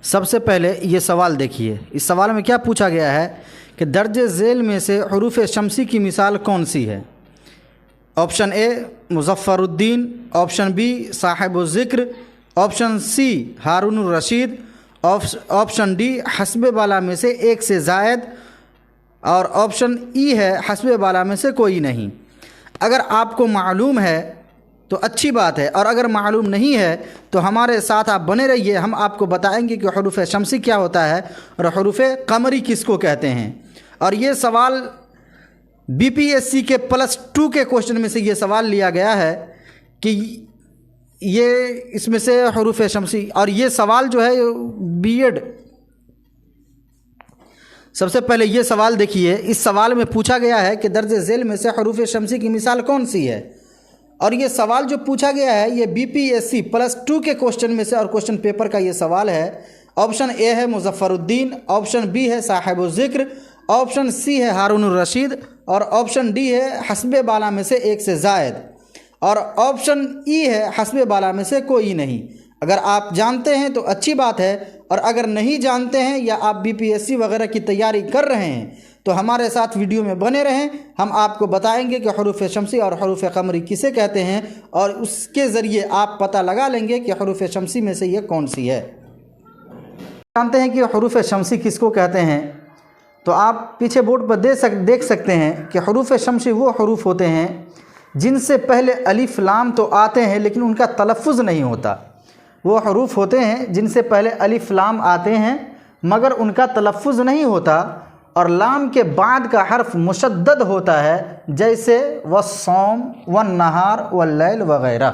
سب سے پہلے یہ سوال دیکھیے، اس سوال میں کیا پوچھا گیا ہے کہ درج ذیل میں سے حروف شمسی کی مثال کون سی ہے؟ آپشن اے مظفر الدین، آپشن بی صاحب الذکر، آپشن سی ہارون الرشید، آپشن ڈی حسب بالا میں سے ایک سے زائد، اور آپشن ای ہے حسب بالا میں سے کوئی نہیں۔ اگر آپ کو معلوم ہے تو اچھی بات ہے، اور اگر معلوم نہیں ہے تو ہمارے ساتھ آپ بنے رہیے، ہم آپ کو بتائیں گے کہ حروف شمسی کیا ہوتا ہے اور حروف قمری کس کو کہتے ہیں۔ اور یہ سوال بی پی ایس سی کے +2 کے کوشچن میں سے یہ سوال لیا گیا ہے کہ یہ اس میں سے حروف شمسی، اور یہ سوال جو ہے بی ایڈ، سب سے پہلے یہ سوال دیکھیے، اس سوال میں پوچھا گیا ہے کہ درج ذیل میں سے حروف شمسی کی مثال کون سی ہے، اور یہ سوال جو پوچھا گیا ہے یہ بی پی ایس سی +2 کے کوشچن میں سے اور کوشچن پیپر کا یہ سوال ہے۔ آپشن اے ہے مظفر الدین، آپشن بی ہے صاحب الذکر، آپشن سی ہے ہارون الرشید، اور آپشن ڈی ہے حسب بالا میں سے ایک سے زائد، اور آپشن ای ہے حسب بالا میں سے کوئی نہیں۔ اگر آپ جانتے ہیں تو اچھی بات ہے، اور اگر نہیں جانتے ہیں یا آپ بی پی ایس سی وغیرہ کی تیاری کر رہے ہیں تو ہمارے ساتھ ویڈیو میں بنے رہیں، ہم آپ کو بتائیں گے کہ حروف شمسی اور حروف قمری کسے کہتے ہیں، اور اس کے ذریعے آپ پتہ لگا لیں گے کہ حروف شمسی میں سے یہ کون سی ہے۔ جانتے ہیں کہ حروف شمسی کس کو کہتے ہیں، تو آپ پیچھے بورڈ پر دیکھ سکتے ہیں کہ حروف شمسی وہ حروف ہوتے ہیں جن سے پہلے الف لام تو آتے ہیں لیکن ان کا تلفظ نہیں ہوتا۔ وہ حروف ہوتے ہیں جن سے پہلے الف لام آتے ہیں مگر ان کا تلفظ نہیں ہوتا، اور لام کے بعد کا حرف مشدد ہوتا ہے، جیسے والصوم والنہار واللیل وغیرہ۔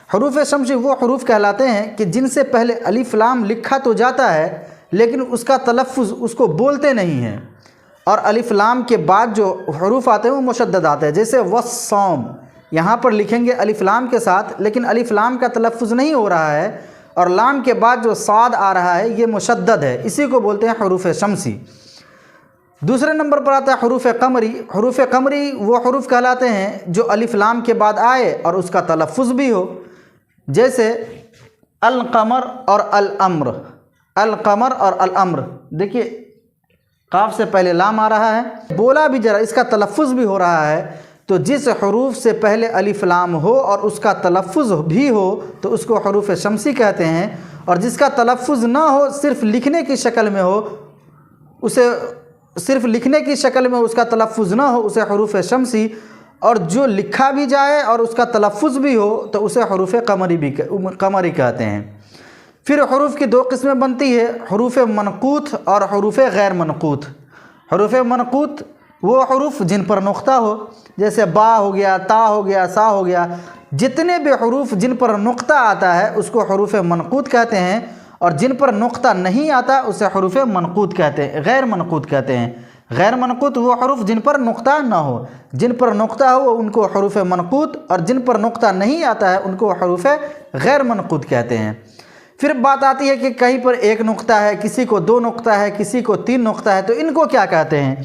حروف شمسی وہ حروف کہلاتے ہیں کہ جن سے پہلے الف لام لکھا تو جاتا ہے لیکن اس کا تلفظ، اس کو بولتے نہیں ہیں، اور الف لام کے بعد جو حروف آتے ہیں وہ مشدد آتے ہیں، جیسے والصوم، یہاں پر لکھیں گے الف لام کے ساتھ لیکن الف لام کا تلفظ نہیں ہو رہا ہے، اور لام کے بعد جو صاد آ رہا ہے یہ مشدد ہے، اسی کو بولتے ہیں حروف شمسی۔ دوسرے نمبر پر آتا ہے حروف قمری۔ حروف قمری وہ حروف کہلاتے ہیں جو الف لام کے بعد آئے اور اس کا تلفظ بھی ہو، جیسے القمر اور الامر، القمر اور الامر۔ دیکھیے قاف سے پہلے لام آ رہا ہے، بولا بھی ذرا اس کا تلفظ بھی ہو رہا ہے، تو جس حروف سے پہلے الف لام ہو اور اس کا تلفظ بھی ہو تو اس کو حروف شمسی کہتے ہیں، اور جس کا تلفظ نہ ہو، صرف لکھنے کی شکل میں ہو، اسے صرف لکھنے کی شکل میں اس کا تلفظ نہ ہو، اسے حروف شمسی، اور جو لکھا بھی جائے اور اس کا تلفظ بھی ہو تو اسے حروف قمری کہتے ہیں۔ پھر حروف کی 2 قسمیں بنتی ہے، حروف منقوط اور حروف غیر منقوط۔ حروف منقوط وہ حروف جن پر نقطہ ہو، جیسے با ہو گیا، تا ہو گیا، سا ہو گیا، جتنے بھی حروف جن پر نقطہ آتا ہے اس کو حروف منقوط کہتے ہیں، اور جن پر نقطہ نہیں آتا اسے حروف منقوط کہتے ہیں، غیر منقوط کہتے ہیں۔ غیر منقوط وہ حروف جن پر نقطہ نہ ہو، جن پر نقطہ ہو ان کو حروف منقوط، اور جن پر نقطہ نہیں آتا ہے ان کو حروف غیر منقوط کہتے ہیں۔ پھر بات آتی ہے کہ کہیں پر 1 نقطہ ہے، کسی کو 2 نقطہ ہے، کسی کو 3 نقطہ ہے، تو ان کو کیا کہتے ہیں؟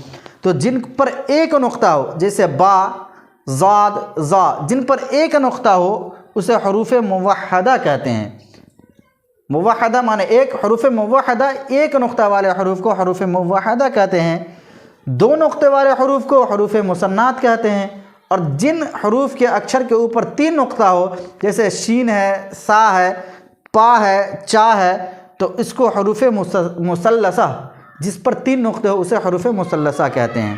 تو جن پر 1 نقطہ ہو، جیسے با، زاد، زا، جن پر 1 نقطہ ہو اسے حروف موحدہ کہتے ہیں۔ موحدہ معنی ایک، حروف موحدہ 1 نقطہ والے حروف کو حروف موحدہ کہتے ہیں، 2 نقطے والے حروف کو حروف مثنات کہتے ہیں، اور جن حروف کے اکثر کے اوپر 3 نقطہ ہو، جیسے شین ہے، سا ہے، پا ہے، چا ہے، تو اس کو حروف مثلثہ، جس پر 3 نقطے ہو اسے حروف مثلثہ کہتے ہیں۔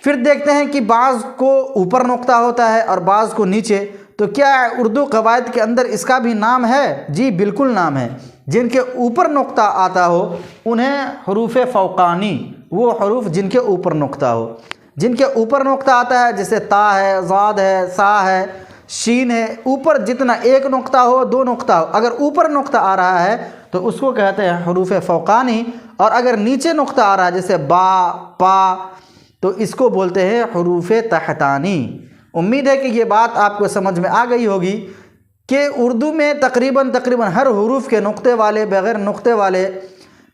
پھر دیکھتے ہیں کہ بعض کو اوپر نقطہ ہوتا ہے اور بعض کو نیچے، تو کیا اردو قواعد کے اندر اس کا بھی نام ہے؟ جی بالکل نام ہے۔ جن کے اوپر نقطہ آتا ہو انہیں حروف فوقانی، وہ حروف جن کے اوپر نقطہ ہو۔ جن کے اوپر نقطہ آتا ہے جیسے تا ہے، زاد ہے، سا ہے، شین ہے، اوپر جتنا 1 نقطہ ہو، 2 نقطہ ہو، اگر اوپر نقطہ آ رہا ہے تو اس کو کہتے ہیں حروف فوقانی، اور اگر نیچے نقطہ آ رہا ہے جیسے با، پا، تو اس کو بولتے ہیں حروف تحتانی۔ امید ہے کہ یہ بات آپ کو سمجھ میں آ گئی ہوگی کہ اردو میں تقریباً ہر حروف کے نقطے والے، بغیر نقطے والے،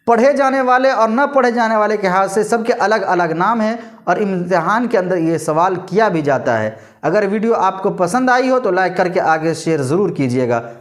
پڑھے جانے والے اور نہ پڑھے جانے والے کے حال سے سب کے الگ الگ نام ہیں، اور امتحان کے اندر یہ سوال کیا بھی جاتا ہے۔ اگر ویڈیو آپ کو پسند آئی ہو تو لائک کر کے آگے شیئر ضرور کیجیے گا۔